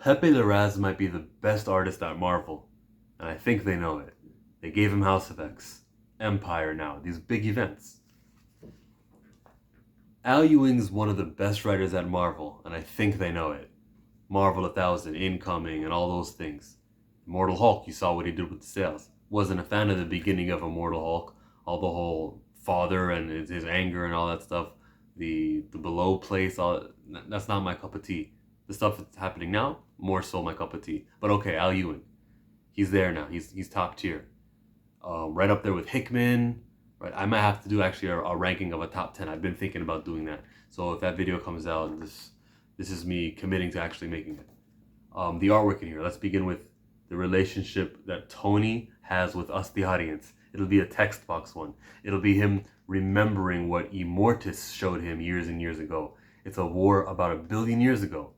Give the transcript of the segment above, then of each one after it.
Pepe Larraz might be the best artist at Marvel, and I think they know it. They gave him House of X, Empyre now, these big events. Al Ewing's one of the best writers at Marvel, and I think they know it. Marvel 1000, Incoming, and all those things. Immortal Hulk, you saw what he did with the sales. Wasn't a fan of the beginning of Immortal Hulk, all the whole father and his anger and all that stuff, the below place, all that's not my cup of tea. The stuff that's happening now, more so my cup of tea. But okay, Al Ewing, he's there now. He's top tier, right up there with Hickman. Right, I might have to do actually a ranking of a top 10. I've been thinking about doing that. So if that video comes out, this is me committing to actually making it. The artwork in here. Let's begin with the relationship that Tony has with us, the audience. It'll be a text box one. It'll be him remembering what Immortus showed him years and years ago. It's a war about 1 billion years ago.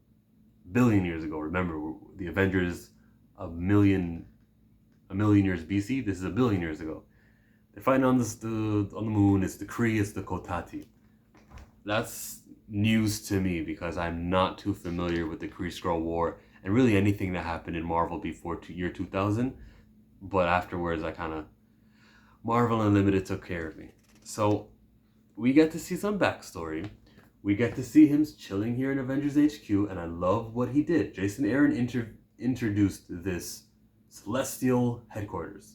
Billion years ago. Remember, the Avengers, a million years BC. This is 1 billion years ago. They're fighting on the moon. It's the Kree. It's the Kotati. That's news to me because I'm not too familiar with the Kree-Skrull War and really anything that happened in Marvel before year 2000. But afterwards, Marvel Unlimited took care of me. So we get to see some backstory. We get to see him chilling here in Avengers HQ, and I love what he did. Jason Aaron introduced this celestial headquarters.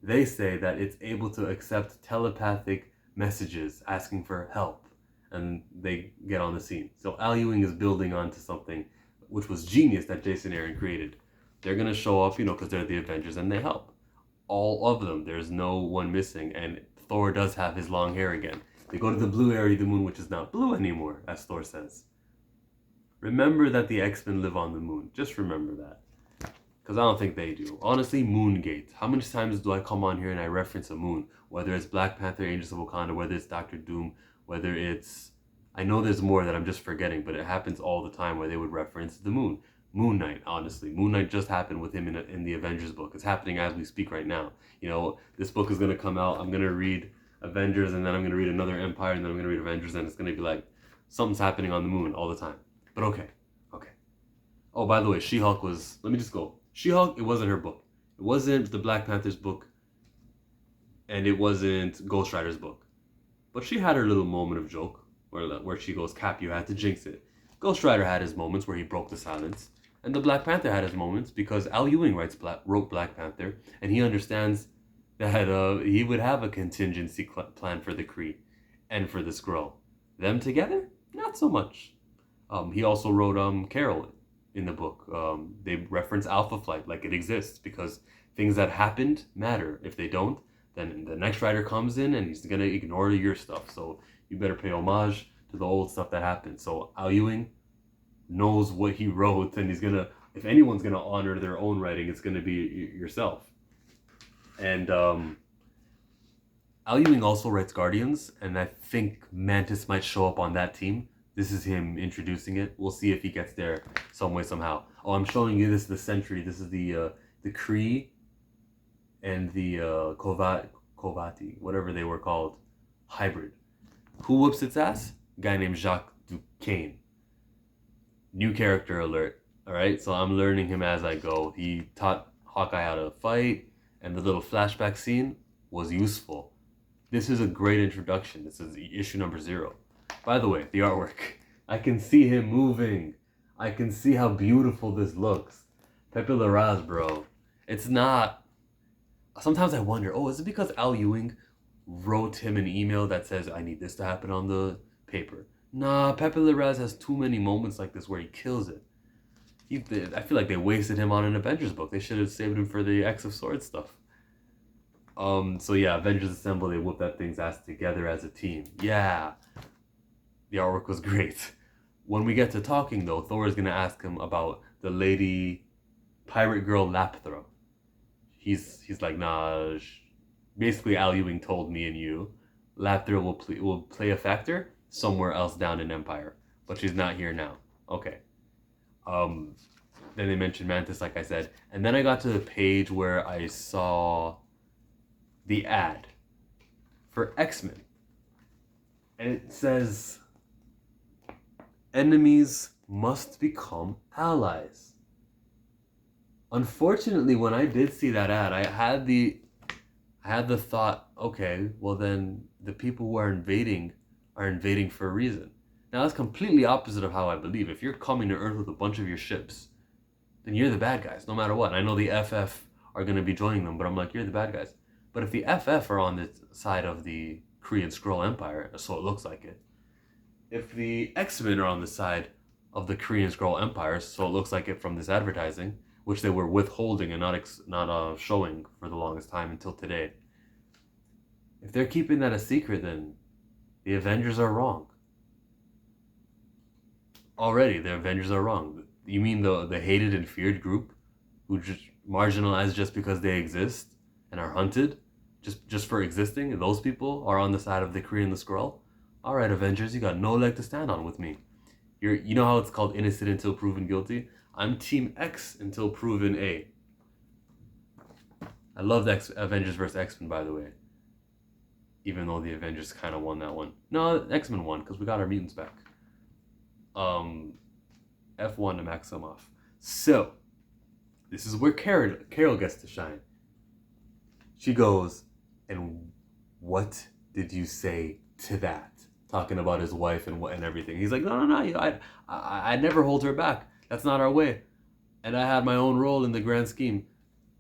They say that it's able to accept telepathic messages asking for help, and they get on the scene. So Al Ewing is building onto something which was genius that Jason Aaron created. They're going to show up, because they're the Avengers, and they help. All of them. There's no one missing, and Thor does have his long hair again. They go to the blue area of the moon, which is not blue anymore, as Thor says. Remember that the X-Men live on the moon. Just remember that. Because I don't think they do. Honestly, Moongate. How many times do I come on here and I reference a moon? Whether it's Black Panther, Angels of Wakanda, whether it's Doctor Doom, whether it's... I know there's more that I'm just forgetting, but it happens all the time where they would reference the moon. Moon Knight, honestly. Moon Knight just happened with him in the Avengers book. It's happening as we speak right now. This book is going to come out. I'm going to read Avengers, and then I'm going to read another Empire, and then I'm going to read Avengers, and it's going to be like something's happening on the moon all the time. But okay. Oh, by the way, She-Hulk was... Let me just go. She-Hulk, it wasn't her book. It wasn't the Black Panther's book, and it wasn't Ghost Rider's book. But she had her little moment of joke, where she goes, Cap, you had to jinx it. Ghost Rider had his moments where he broke the silence. And the Black Panther had his moments because Al Ewing wrote Black Panther, and he understands that he would have a contingency plan for the Kree and for the Skrull. Them together? Not so much. He also wrote Carol in the book. They reference Alpha Flight like it exists because things that happened matter. If they don't, then the next writer comes in and he's going to ignore your stuff. So you better pay homage to the old stuff that happened. So Al Ewing knows what he wrote, and he's gonna, if anyone's gonna honor their own writing, it's gonna be yourself. And Al Ewing also writes Guardians, and I think Mantis might show up on that team. This is him introducing it. We'll see if he gets there some way, somehow. Oh, I'm showing you this is the Sentry. This is the Kree and the Kovati, whatever they were called, hybrid. Who whoops its ass? A guy named Jacques Duquesne. New character alert. Alright, so I'm learning him as I go. He taught Hawkeye how to fight, and the little flashback scene was useful. This is a great introduction. This is issue number 0. By the way, the artwork. I can see him moving. I can see how beautiful this looks. Pepe Larraz, bro. It's not... Sometimes I wonder, is it because Al Ewing wrote him an email that says, I need this to happen on the paper? Nah, Pepe Larraz has too many moments like this where he kills it. I feel like they wasted him on an Avengers book. They should have saved him for the X of Swords stuff. So yeah, Avengers Assemble, they whoop that thing's ass together as a team. Yeah. The artwork was great. When we get to talking, though, Thor is going to ask him about the lady pirate girl Lapthra. He's like, nah, basically Al Ewing told me and you, Lapthra will play a factor somewhere else down in Empire, but she's not here now. Okay. Then they mentioned Mantis, like I said, and then I got to the page where I saw the ad for X-Men, and it says, enemies must become allies. Unfortunately, when I did see that ad, I had the thought, okay, well then the people who are invading for a reason. Now that's completely opposite of how I believe. If you're coming to Earth with a bunch of your ships, then you're the bad guys, no matter what. I know the FF are gonna be joining them, but I'm like, you're the bad guys. But if the FF are on the side of the Korean Scroll Empire, so it looks like it. If the X-Men are on the side of the Korean Scroll Empire, so it looks like it from this advertising, which they were withholding and not showing for the longest time until today. If they're keeping that a secret, then the Avengers are wrong. Already, the Avengers are wrong. You mean the hated and feared group who just marginalized just because they exist and are hunted just for existing? Those people are on the side of the Kree and the Skrull? All right, Avengers, you got no leg to stand on with me. You know how it's called innocent until proven guilty? I'm Team X until proven A. I loved Avengers vs. X-Men, by the way. Even though the Avengers kind of won that one. No, X-Men won because we got our mutants back. F1 to Maximoff. So, this is where Carol gets to shine. She goes, and what did you say to that? Talking about his wife and everything. He's like, no, I never hold her back. That's not our way. And I had my own role in the grand scheme.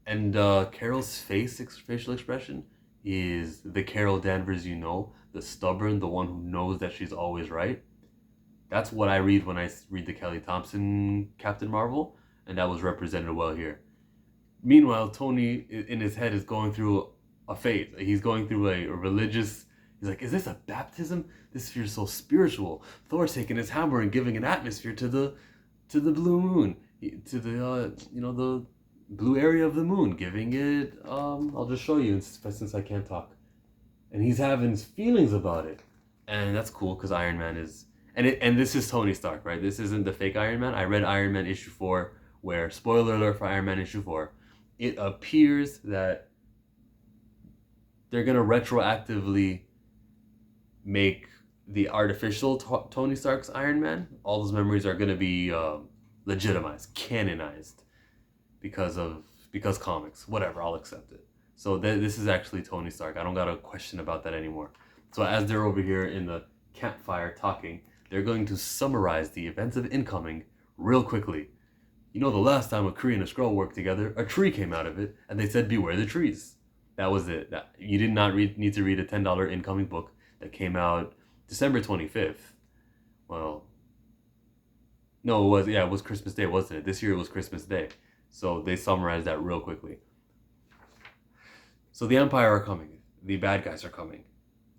And Carol's facial expression is the Carol Danvers you know, the stubborn, the one who knows that she's always right. That's what I read when I read the Kelly Thompson Captain Marvel, and that was represented well here. Meanwhile, Tony in his head is going through a faith. He's going through a religious. He's like, is this a baptism? This feels so spiritual. Thor's taking his hammer and giving an atmosphere to the blue moon, to the the blue area of the moon, giving it. I'll just show you since I can't talk. And he's having feelings about it, and that's cool because Iron Man is. And this is Tony Stark, right? This isn't the fake Iron Man. I read Iron Man issue 4, where, spoiler alert for Iron Man issue 4, it appears that they're going to retroactively make the artificial Tony Stark's Iron Man. All those memories are going to be legitimized, canonized, because comics. Whatever, I'll accept it. So this is actually Tony Stark. I don't got a question about that anymore. So as they're over here in the campfire talking, they're going to summarize the events of Incoming real quickly. You know, the last time a Kree and a Skrull worked together, a tree came out of it, and they said, beware the trees. That was it. You did not need to read a $10 Incoming book that came out December 25th. Well, no, it was Christmas Day, wasn't it? This year it was Christmas Day. So they summarized that real quickly. So the Empire are coming. The bad guys are coming.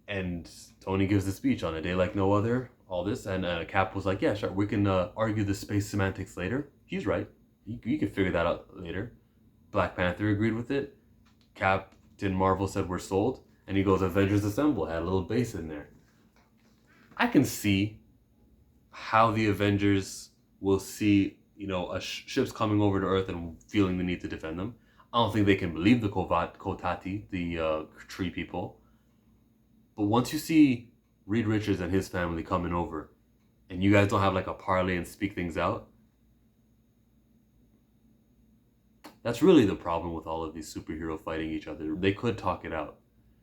And Tony gives the speech on a day like no other, all this, and Cap was like, yeah, sure, we can argue the space semantics later. He's right. You can figure that out later. Black Panther agreed with it. Captain Marvel said we're sold. And he goes, Avengers Assemble, had a little base in there. I can see how the Avengers will see, ships coming over to Earth and feeling the need to defend them. I don't think they can believe the Kotati, the tree people. But once you see Reed Richards and his family coming over, and you guys don't have like a parlay and speak things out, that's really the problem with all of these superhero fighting each other. They could talk it out.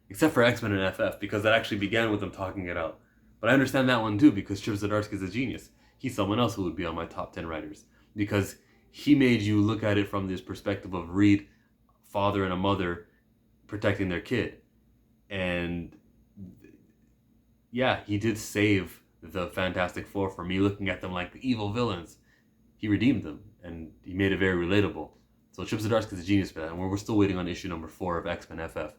Except for X-Men and FF, because that actually began with them talking it out. But I understand that one too, because Chip Zdarsky is a genius. He's someone else who would be on my top 10 writers. Because he made you look at it from this perspective of Reed, father and a mother, protecting their kid. And yeah, he did save the Fantastic Four from me looking at them like the evil villains. He redeemed them, and he made it very relatable. So Chip Zdarsky is a genius for that, and we're still waiting on issue number 4 of X-Men FF.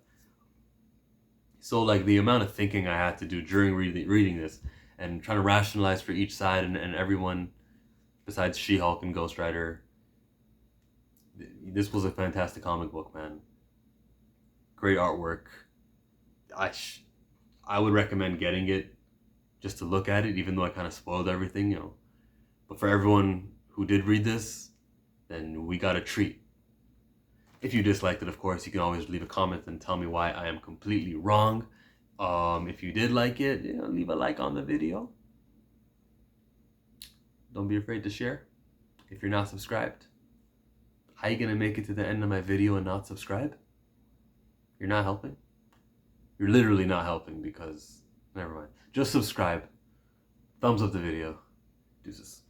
So like the amount of thinking I had to do during reading this, and trying to rationalize for each side and everyone besides She-Hulk and Ghost Rider. This was a fantastic comic book, man. Great artwork. I would recommend getting it just to look at it, even though I kind of spoiled everything, But for everyone who did read this, then we got a treat. If you disliked it, of course, you can always leave a comment and tell me why I am completely wrong. If you did like it, leave a like on the video. Don't be afraid to share if you're not subscribed. How you gonna make it to the end of my video and not subscribe? You're not helping? You're literally not helping because... Never mind. Just subscribe. Thumbs up the video. Deuces.